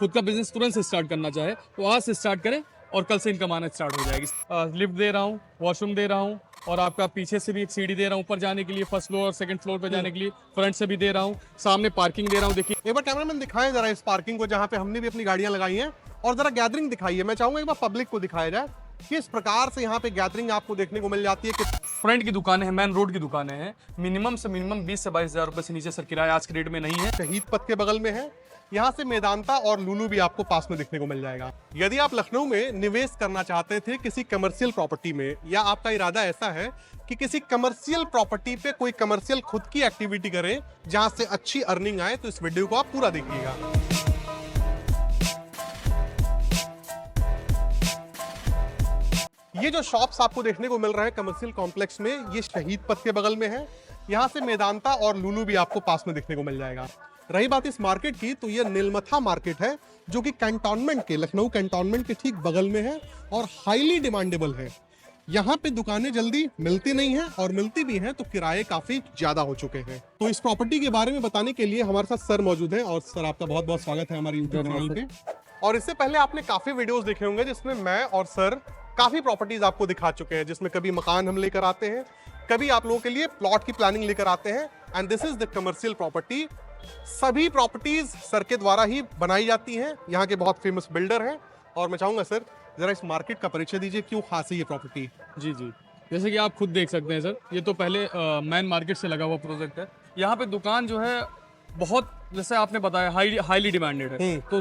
खुद का बिजनेस तुरंत से स्टार्ट करना चाहे तो आज से स्टार्ट करें और कल से इनकम आना स्टार्ट हो जाएगी। लिफ्ट दे रहा हूँ, वॉशरूम दे रहा हूँ और आपका पीछे से भी एक सीढ़ी दे रहा हूँ ऊपर जाने के लिए, फर्स्ट फ्लोर और सेकंड फ्लोर पे जाने के लिए, फ्रंट से भी दे रहा हूँ, सामने पार्किंग दे रहा हूँ। देखिए एक बार कैमरामैन दिखाएं जरा इस पार्किंग को जहाँ पे हमने भी अपनी गाड़ियां लगाई हैं, और जरा गैदरिंग दिखाइए। मैं चाहूंगा एक बार पब्लिक को दिखाया जाए किस प्रकार से यहाँ पे गैदरिंग आपको देखने को मिल जाती है। कि फ्रंट की दुकानें हैं, मेन रोड की दुकानें हैं, मिनिमम से मिनिमम 20 से 22 हजार रुपए से नीचे सर किराया आज के रेट में नहीं है। शहीद पथ के बगल में है, यहाँ से मेदांता और लुलु भी आपको पास में देखने को मिल जाएगा। यदि आप लखनऊ में निवेश करना चाहते थे किसी कमर्शियल प्रॉपर्टी में, या आपका इरादा ऐसा है कि किसी कमर्शियल प्रॉपर्टी पे कोई कमर्शियल खुद की एक्टिविटी करें जहां से अच्छी अर्निंग आए, तो इस वीडियो को आप पूरा देखिएगा। ये जो शॉप्स आपको देखने को मिल रहे हैं कमर्शियल कॉम्प्लेक्स में, ये शहीद पथ के बगल में है। यहाँ से मेदांता और लुलु भी आपको पास में देखने को मिल जाएगा। रही बात इस मार्केट की, तो ये नीलमथा मार्केट है जो कि कैंटोनमेंट के, लखनऊ कैंटोनमेंट के ठीक बगल में है और हाईली डिमांडेबल है। यहाँ पे दुकानें जल्दी मिलती नहीं है, और मिलती भी हैं तो किराए काफी ज्यादा हो चुके हैं। तो इस प्रॉपर्टी के बारे में बताने के लिए हमारे साथ सर मौजूद हैं। और सर, आपका बहुत बहुत स्वागत है हमारे यूट्यूब चैनल पे। और इससे पहले आपने काफी वीडियोस देखे होंगे जिसमें मैं और सर काफी प्रॉपर्टीज आपको दिखा चुके हैं, जिसमें कभी मकान हम लेकर आते हैं, कभी आप लोगों के लिए प्लॉट की प्लानिंग लेकर आते हैं। And this is the commercial property. सभी प्रॉपर्टीज सर के द्वारा ही बनाई जाती हैं। यहाँ के बहुत फेमस बिल्डर हैं। और मैं चाहूंगा सर जरा इस मार्केट का परिचय दीजिए, क्यों खास है ये प्रॉपर्टी। जी जी, जैसे कि आप खुद देख सकते हैं सर, ये तो पहले मेन मार्केट से लगा हुआ प्रोजेक्ट है। यहाँ पे दुकान जो है बहुत, जैसे आपने बताया, हाईली डिमांडेड है। तो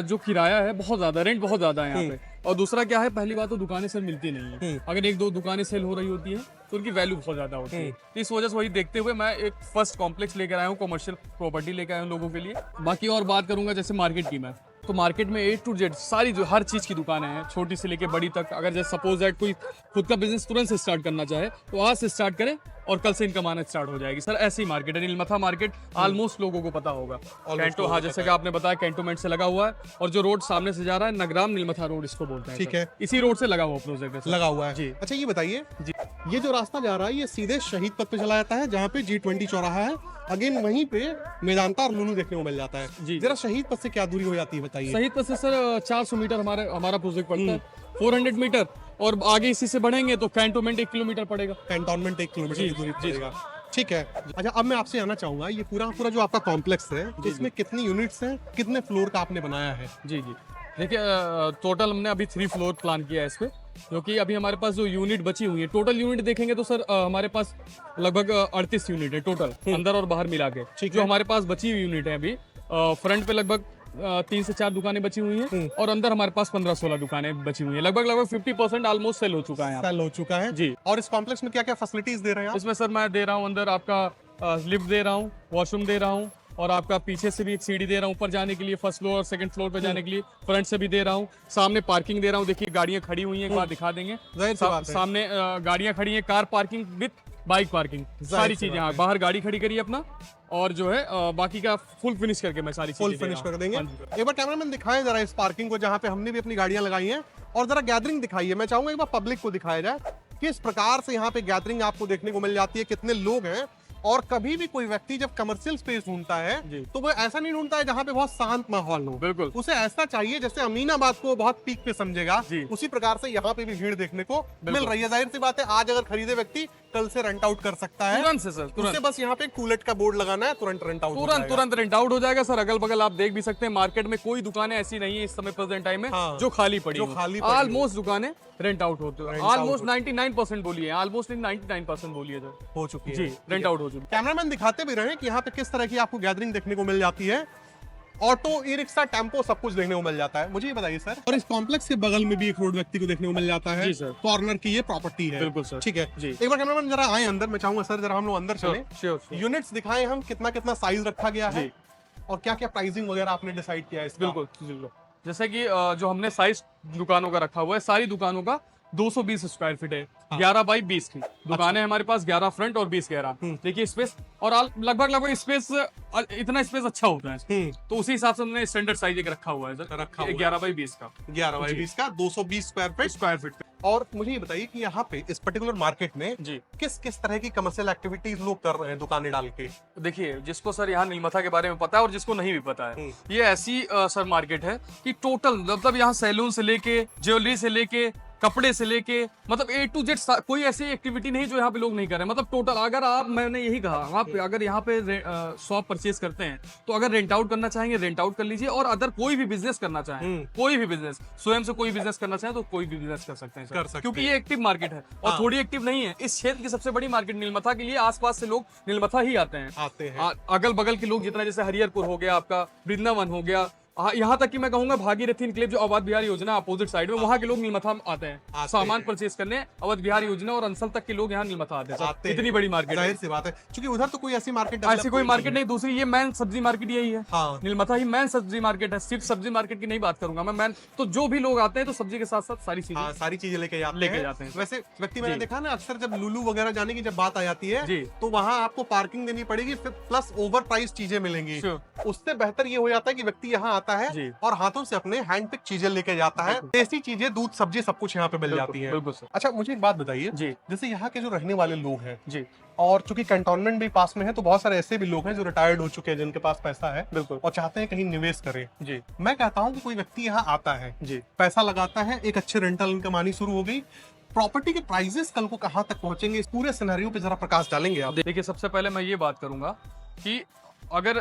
जो किराया है बहुत ज्यादा, रेंट बहुत ज्यादा है यहाँ पे। और दूसरा क्या है, पहली बात तो दुकानें सर मिलती नहीं है। अगर एक दो दुकानें सेल हो रही होती है तो उनकी वैल्यू बहुत ज्यादा होती है। तो इस वजह से वही देखते हुए मैं एक फर्स्ट कॉम्प्लेक्स लेकर आया हूँ, कमर्शियल प्रॉपर्टी लेकर आया हूँ लोगों के लिए। बाकी और बात करूंगा जैसे मार्केट की, मैं तो मार्केट में A to Z सारी जो हर चीज की दुकानें हैं, छोटी से लेके बड़ी तक। अगर जैसे सपोज दैट कोई खुद का बिजनेस तुरंत से स्टार्ट करना चाहे तो आज से स्टार्ट करें और कल से इनकम आना स्टार्ट हो जाएगी। सर ऐसी मार्केट है, नीलमथा मार्केट ऑलमोस्ट लोगों को पता होगा। कैंटो, हाँ, जैसे कि आपने बताया कैंटोमेंट से लगा हुआ है। और जो रोड सामने से जा रहा है, नगराम नीलमथा रोड इसको बोलते हैं। ठीक है, इसी रोड से लगा हुआ प्रोजेक्ट है, लगा हुआ है जी। अच्छा, ये बताइए जी, ये जो रास्ता जा रहा है ये सीधे शहीद पथ पे चला जाता है, जहाँ पे G20 चौराहा है। अगेन वहीं पे मेदांता और लुलु देखने को मिल जाता है। जी। जरा शहीद पथ से क्या दूरी हो जाती है बताइए। शहीद पथ से सर 400 मीटर हमारा प्रोजेक्ट पड़ता है, 400 मीटर। और आगे इसी से बढ़ेंगे तो कैंटोमेंट 1 किलोमीटर पड़ेगा। कैंटोनमेंट 1 किलोमीटर जी, की दूरी जी, पड़ेगा। ठीक है। अच्छा, अब मैं आपसे जानना चाहूंगा, ये पूरा जो आपका कॉम्प्लेक्स है, इसमें कितनी यूनिट्स हैं, कितने फ्लोर का आपने बनाया है। जी जी, देखिए टोटल हमने अभी 3 फ्लोर प्लान किया है इस पे, क्योंकि अभी हमारे पास जो यूनिट बची हुई है, टोटल यूनिट देखेंगे तो सर हमारे पास लगभग 38 यूनिट है टोटल, अंदर और बाहर मिला के। जो हमारे पास बची हुई यूनिट है अभी, फ्रंट पे लगभग 3 से 4 दुकानें बची हुई हैं, और अंदर हमारे पास 15-16 दुकानें बची हुई हैं। लगभग 50% ऑलमोस्ट सेल हो चुका है। सेल हो चुका है जी। और इस कॉम्प्लेक्स में क्या क्या फैसिलिटीज दे रहे हैं आप। इसमें सर मैं दे रहा हूँ अंदर आपका लिफ्ट दे रहा हूँ, वॉशरूम दे रहा हूँ, और आपका पीछे से भी एक सीढ़ी दे रहा हूँ ऊपर जाने के लिए, फर्स्ट फ्लोर और सेकंड फ्लोर पे जाने के लिए, फ्रंट से भी दे रहा हूँ, सामने पार्किंग दे रहा हूँ। देखिए गाड़ियाँ खड़ी हुई हैं, एक बार दिखा देंगे। जाहिर सी बात है। सामने गाड़ियाँ खड़ी हैं, car parking with bike parking, सारी चीजें। यहाँ बाहर गाड़ी खड़ी करिए अपना, और जो है बाकी का फुल फिनिश करके मैं सारी फुल फिनिश कर देंगे। एक बार कैमरामैन दिखाएं जरा इस पार्किंग को जहाँ पे हमने भी अपनी गाड़ियां लगाई हैं, और जरा गैदरिंग दिखाइए। मैं चाहूंगा एक बार पब्लिक को दिखाया जाए किस प्रकार से यहाँ पे गैदरिंग आपको देखने को मिल जाती है, कितने लोग हैं। और कभी भी कोई व्यक्ति जब कमर्शियल स्पेस ढूंढता है तो वो ऐसा नहीं ढूंढता है जहाँ पे बहुत शांत माहौल हो। बिल्कुल, उसे ऐसा चाहिए जैसे अमीनाबाद को बहुत पीक पे समझेगा, उसी प्रकार से यहाँ पे भी भीड़ देखने को मिल रही है। जाहिर सी बात है, आज अगर खरीदे व्यक्ति कल से रेंट आउट कर सकता है तुरंत से सर, उसे बस यहाँ पे टूलेट का बोर्ड लगाना है, तुरंत रेंट आउट तुरंत रेंट आउट हो जाएगा। सर अगल बगल आप देख भी सकते हैं, मार्केट में कोई दुकानें ऐसी नहीं है इस समय प्रेजेंट टाइम में जो खाली पड़ी है। ऑलमोस्ट दुकानें रेंट आउट होते हैं, ऑलमोस्ट 99% बोलिए, ऑलमोस्ट 99% बोलिए सर, हो चुकी है जी, रेंट आउट हो चुकी है। कैमरामैन दिखाते भी रहे कि यहाँ पे किस तरह की आपको गैदरिंग देखने को मिल जाती है। ऑटो, ई रिक्शा, टेम्पो सब कुछ देखने को मिल जाता है। मुझे ये बताइए सर, और इस कॉम्प्लेक्स के बगल में भी एक रोड व्यक्ति को देखने को मिल जाता है। जी सर, कॉर्नर की ये प्रॉपर्टी है। बिल्कुल सर, ठीक है जी। एक बार कैमरामैन जरा आए अंदर, मैं चाहूंगा सर जरा हम लोग अंदर चले। श्योर। यूनिट्स दिखाएं हम, कितना कितना साइज रखा गया है और क्या क्या प्राइसिंग वगैरह आपने डिसाइड किया है इसका। बिल्कुल, जैसे कि जो हमने साइज दुकानों का रखा हुआ है, सारी दुकानों का 220 स्क्वायर फीट है। 11 बाई 20 की दुकानें हमारे पास, 11 फ्रंट और 20 गैरा। देखिए स्पेस, और लगभग स्पेस, इतना स्पेस अच्छा होता है, तो उसी हिसाब से हमने स्टैंडर्ड साइज एक रखा हुआ है सर, 11 बाई 20 का। 11 बाई 20 का 220 स्क्वायर फीट। और मुझे ये बताइए कि यहाँ पे इस पर्टिकुलर मार्केट में जी किस किस तरह की कमर्शियल एक्टिविटीज लोग कर रहे हैं दुकानें डाल के? देखिए, जिसको सर यहाँ नीलमथा के बारे में पता है और जिसको नहीं भी पता है, ये ऐसी सर मार्केट है कि टोटल मतलब यहाँ सैलून से लेके ज्वेलरी से लेके कपड़े से लेके मतलब A to Z कोई ऐसी एक्टिविटी नहीं जो यहाँ पे लोग नहीं कर रहे हैं। मतलब टोटल अगर आप, मैंने यही कहा, आप अगर यहाँ पे शॉप परचेज करते हैं तो अगर रेंट आउट करना चाहेंगे रेंट आउट कर लीजिए, और अदर कोई भी बिजनेस करना चाहें, कोई भी बिजनेस स्वयं से कोई बिजनेस करना चाहें तो कोई भी बिजनेस कर सकते हैं सर, क्योंकि ये एक्टिव मार्केट है और थोड़ी एक्टिव नहीं है। इस क्षेत्र की सबसे बड़ी मार्केट नीलमथा के लिए आसपास से लोग नीलमथा ही आते हैं। अगल बगल के लोग जितना, जैसे हरिहरपुर हो गया, आपका वृंदावन हो गया, यहाँ तक कि मैं कहूंगा भागीरथी इनक्लेव जो अवध बिहार योजना अपोजिट साइड में, वहाँ के लोग नीलमथा आते हैं सामान परचेज करने। अवध बिहार योजना और अंसल तक के लोग यहाँ नीलमथा आते हैं। इतनी बड़ी मार्केट, जाहिर सी बात है, क्योंकि उधर तो कोई ऐसी मार्केट ऐसी कोई मार्केट नहीं। दूसरी ये मैन सब्जी मार्केट यही है, नीलमथा ही मैन सब्जी मार्केट है। सिर्फ सब्जी मार्केट की नहीं बात करूंगा मैं, मैन तो जो भी लोग आते हैं तो सब्जी के साथ साथ सारी चीजें लेके जाते हैं। वैसे व्यक्ति मैंने देखा ना, अक्सर जब लुलु वगैरह जाने की जब बात आ जाती है तो वहाँ आपको पार्किंग देनी पड़ेगी, प्लस ओवर प्राइस चीजें मिलेंगी। उससे बेहतर ये हो जाता है कि व्यक्ति यहाँ आता है और हाथों से अपने हैंड पिक चीजें लेके जाता है। देसी चीजें, दूध, सब्जी सब कुछ यहाँ पे मिल जाती है। अच्छा, मुझे एक बात बताइए, जैसे यहाँ के जो रहने वाले लोग हैं जी, और चूंकि कैंटोनमेंट भी पास में है, तो बहुत सारे ऐसे भी लोग हैं जो रिटायर्ड हो चुके हैं, जिनके पास पैसा है बिल्कुल और चाहते हैं कहीं निवेश करें जी। मैं कहता हूँ कि कोई व्यक्ति यहाँ आता है जी, पैसा लगाता है, एक अच्छे रेंटल इनकम आनी शुरू हो गई, प्रॉपर्टी के प्राइसेस कल को कहाँ तक पहुंचेंगे, इस पूरे सिनेरियो पे जरा प्रकाश डालेंगे आप? देखिए, सबसे पहले मैं ये बात करूंगा कि अगर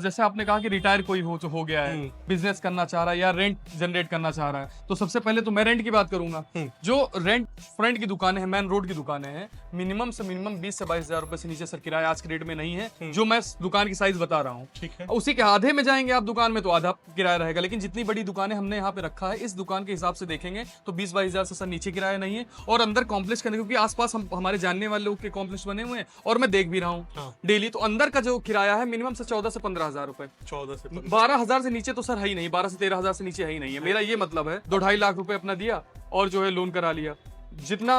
जैसे आपने कहा कि रिटायर कोई हो गया है, बिजनेस करना चाह रहा है या रेंट जनरेट करना चाह रहा है, तो सबसे पहले तो मैं रेंट की बात करूंगा। जो रेंट फ्रंट की दुकानें हैं, मेन रोड की दुकानें हैं, मिनिमम से मिनिमम 20 से 22 हजार रुपए से नीचे सर किराया आज के रेट में नहीं है। जो मैं दुकान की साइज बता रहा हूँ, ठीक है, उसी के आधे में जाएंगे आप दुकान में तो आधा किराया रहेगा। लेकिन जितनी बड़ी दुकानें हमने यहाँ पे रखा है, इस दुकान के हिसाब से देखेंगे तो 20-22 हजार से सर नीचे किराया नहीं है। और अंदर कॉम्प्लेक्स करने, क्योंकि आसपास हमारे जानने वाले लोग के कॉम्प्लेक्स बने हुए हैं और मैं देख भी रहा हूँ डेली, तो अंदर का जो किराया है मिनिमम से 14 से 15 हजार रुपए, 14 से 12 हजार से नीचे तो सर है ही नहीं, 12 से 13 हजार से नीचे है ही नहीं है। मेरा ये मतलब है 2-2.5 लाख रुपए अपना दिया और जो है लोन करा लिया, जितना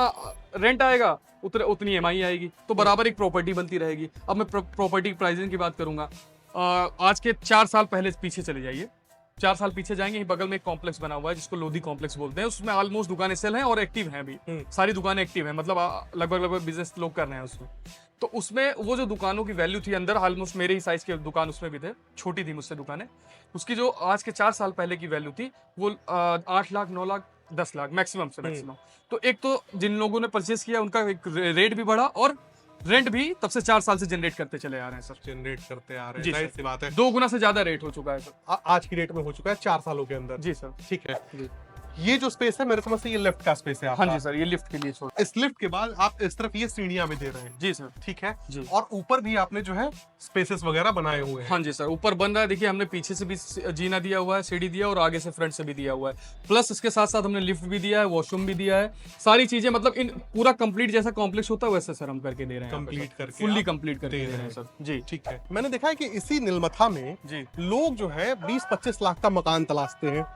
रेंट आएगा उतनी EMI आएगी, तो बराबर एक प्रॉपर्टी बनती रहेगी। अब मैं प्रॉपर्टी की प्राइसिंग की बात करूंगा, आज के 4 साल पहले पीछे चले जाइए, 4 साल पीछे जाएंगे, ही बगल में एक कॉम्प्लेक्स बना हुआ है जिसको लोधी कॉम्प्लेक्स बोलते हैं। उसमें ऑलमोस्ट दुकानें सेल हैं और एक्टिव हैं भी, सारी दुकानें एक्टिव हैं, मतलब लगभग बिजनेस लोग कर रहे हैं उसमें। तो उसमें वो जो दुकानों की वैल्यू थी अंदर, ऑलमोस्ट मेरे ही साइज के दुकान उसमें भी थे, छोटी थी मुझसे दुकानें, उसकी जो आज के 4 साल पहले की वैल्यू थी वो 8 लाख 9 लाख 10 लाख मैक्सिमम से मैक्सिमम। तो एक तो जिन लोगों ने परचेज किया उनका एक रेट भी बढ़ा और रेंट भी तब से 4 साल से जनरेट करते चले आ रहे हैं सर, जनरेट करते आ रहे हैं, जाहिर सी बात है 2 गुना से ज्यादा रेट हो चुका है सर, आज की रेट में हो चुका है 4 सालों के अंदर। जी सर, ठीक है जी। ये जो स्पेस है मेरे समझ से ये लिफ्ट का स्पेस है आपका? हाँ जी सर, ये लिफ्ट के लिए छोड़। इस लिफ्ट के बाद आप इस तरफ ये सीढ़ियां भी दे रहे हैं? जी सर, ठीक है जी। और ऊपर भी आपने जो है स्पेसेस वगैरह बनाए हुए हैं? हाँ जी सर, ऊपर बन रहा है, देखिए हमने पीछे से भी जीना दिया हुआ है, सीढ़ी दिया और आगे से फ्रंट से भी दिया हुआ है, प्लस इसके साथ साथ हमने लिफ्ट भी दिया है, वॉशरूम भी दिया है, सारी चीजें मतलब इन पूरा कंप्लीट जैसा कॉम्प्लेक्स होता है वैसे सर हम करके दे रहे हैं, कंप्लीट करके, फुल्ली कंप्लीट करके दे रहे हैं सर जी। ठीक है, मैंने देखा है कि इसी नीलमथा में जी लोग जो है 20-25 लाख का मकान तलाशते हैं।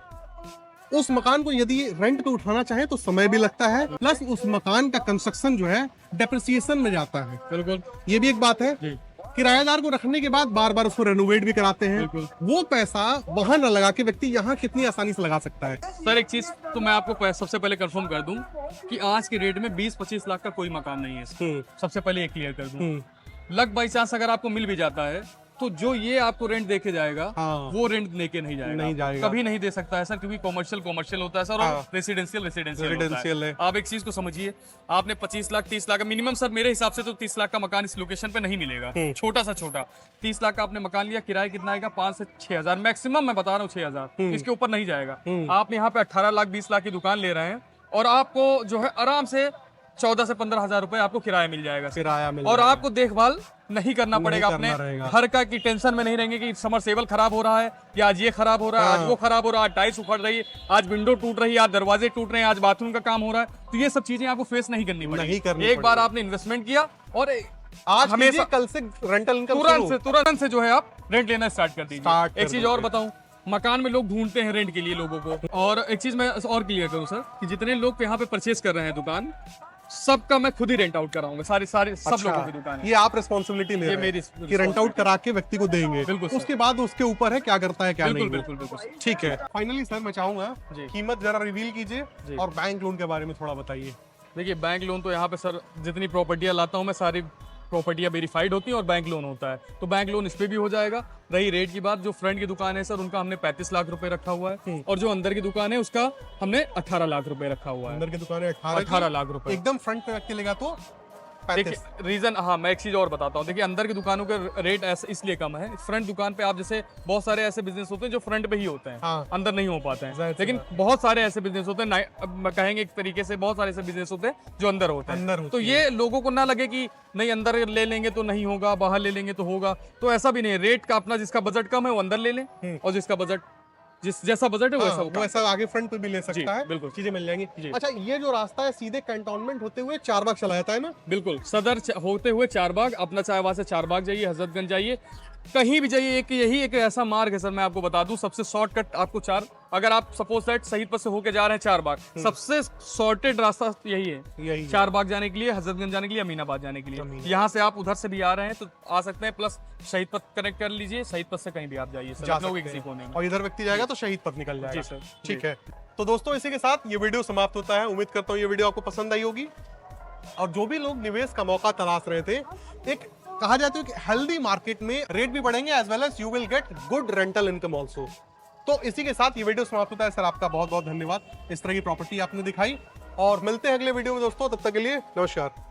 उस मकान को यदि रेंट पे उठाना चाहे तो समय भी लगता है, प्लस उस मकान का कंस्ट्रक्शन जो है डेप्रिसिएशन में जाता है। बिल्कुल, ये भी एक बात है। किराएदार को रखने के बाद बार बार उसको रेनोवेट भी कराते हैं, वो पैसा वहां न लगा के व्यक्ति यहाँ कितनी आसानी से लगा सकता है? सर एक चीज तो मैं आपको सबसे पहले कंफर्म कर दूं कि आज के रेट में 20-25 लाख का कोई मकान नहीं है, सबसे पहले ये क्लियर कर दूं। लक बाई चांस अगर आपको मिल भी जाता है तो जो ये आपको रेंट देके जाएगा वो रेंट लेके नहीं जाएगा, कभी नहीं दे सकता है सर, क्योंकि कॉमर्शियल होता है सर और रेसिडेंशियल है। आप एक चीज को समझिए, आपने 25 लाख 30 लाख मिनिमम सर मेरे हिसाब से तो 30 लाख का मकान इस लोकेशन पे नहीं मिलेगा, छोटा सा छोटा 30 लाख का आपने मकान लिया, किराया कितना आएगा 5 से 6 हजार मैक्सिमम, मैं बता रहा हूँ 6 हजार, इसके ऊपर नहीं जाएगा। आप यहाँ पे 18 लाख 20 लाख की दुकान ले रहे हैं और आपको जो है आराम से 14 से 15 हजार रुपए आपको किराया मिल जाएगा, और आपको देखभाल नहीं करना पड़ेगा, अपने घर का की टेंशन में नहीं रहेंगे कि समरसेबल खराब हो रहा है या आज ये खराब हो रहा है, आज वो खराब हो रहा है, आज टाइल्स उखड़ रही है, आज विंडो टूट रही है, आज दरवाजे टूट रहे हैं, आज बाथरूम का काम हो रहा है, तो ये सब चीजें आपको फेस नहीं करनी पड़ेगी। एक बार आपने इन्वेस्टमेंट किया और आज हमेशा कल से रेंटल इनकम तुरंत से जो है आप रेंट लेना स्टार्ट कर दीजिए। एक चीज और बताऊं, मकान में लोग ढूंढते हैं रेंट के लिए लोगों को, और एक चीज मैं और क्लियर करूं सर कि जितने लोग यहाँ पे परचेज कर रहे हैं दुकान, सबका मैं खुद ही रेंट आउट कराऊंगा, सारे सारे सब लोगों की दुकान है। ये आप रिस्पॉन्सिबिलिटी ले ये रहे मेरी हैं कि रेंट आउट करा के व्यक्ति को देंगे, बिल्कुल सर। उसके बाद उसके ऊपर है क्या करता है क्या बिल्कुल नहीं। बिल्कुल बिल्कुल सर। ठीक है, फाइनली सर मैं चाहूंगा जी। कीमत जरा रिवील कीजिए जी। और बैंक लोन के बारे में थोड़ा बताइए। देखिए बैंक लोन तो यहाँ पे सर जितनी प्रॉपर्टियाँ लाता हूँ मैं, सारी प्रॉपर्टियाँ वेरीफाइड होती हैं और बैंक लोन होता है, तो बैंक लोन इस पे भी हो जाएगा। रही रेट की बात, जो फ्रंट की दुकान है सर उनका हमने 35 लाख रुपए रखा हुआ है, और जो अंदर की दुकान है उसका हमने 18 लाख रुपए रखा हुआ है। अंदर की दुकान है 18 लाख रुपए। एकदम फ्रंट पे रख के लेगा तो देखिए 35। रीजन, हाँ मैं एक चीज और बताता हूँ। देखिए अंदर की दुकानों के रेट ऐसे इसलिए कम है, फ्रंट दुकान पे आप जैसे बहुत सारे ऐसे बिजनेस होते हैं जो फ्रंट पे ही होते हैं, हाँ। अंदर नहीं हो पाते हैं, जाहिर सी लेकिन बहुत सारे ऐसे बिजनेस होते हैं अब मैं कहेंगे एक तरीके से बहुत सारे ऐसे बिजनेस होते हैं जो अंदर होते हैं। अंदर होती तो ये लोगों को ना लगे कि नहीं अंदर ले लेंगे तो नहीं होगा, बाहर ले लेंगे तो होगा, तो ऐसा भी नहीं है। रेट का अपना जिसका बजट कम है वो अंदर ले लें, और जिसका बजट जिस जैसा बजट है हाँ, वैसा वो ऐसा आगे फ्रंट पे भी ले जी, सकता है, बिल्कुल। चीजें मिल जाएंगी। जी। अच्छा, ये जो रास्ता है सीधे कैंटोनमेंट होते हुए चारबाग चला जाता है ना? बिल्कुल सदर होते हुए चारबाग, अपना चाहे वहां से चारबाग जाइए, हजरतगंज जाइए, कहीं भी जाइए, एक यही एक ऐसा मार्ग है सर, मैं आपको बता दूं सबसे शॉर्टकट आपको अगर आप सपोज दैट शहीद पथ से होके जा रहे हैं चारबाग, सबसे शॉर्टेड रास्ता यही है, यही है। चारबाग जाने के लिए, हजरतगंज जाने के लिए, अमीनाबाद जाने के लिए। यहाँ से आप उधर से भी आ रहे हैं तो आ सकते हैं, प्लस शहीद पथ कनेक्ट कर लीजिए, शहीद पथ से कहीं भी आप जाइए, जा लखनऊ के सकते किसी हैं। कोने में। और इधर व्यक्ति जाएगा तो शहीद पथ निकल जाएगा। जी सर। ठीक है, तो दोस्तों इसी के साथ ये वीडियो समाप्त होता है। उम्मीद करता हूँ ये वीडियो आपको पसंद आई होगी, और जो भी लोग निवेश का मौका तलाश रहे थे, एक कहा जाता है कि हेल्दी मार्केट में रेट भी बढ़ेंगे as well as you will get good rental income also. तो इसी के साथ ये वीडियो समाप्त होता है। सर आपका बहुत बहुत धन्यवाद, इस तरह की प्रॉपर्टी आपने दिखाई, और मिलते हैं अगले वीडियो में दोस्तों, तब तक के लिए नमस्कार।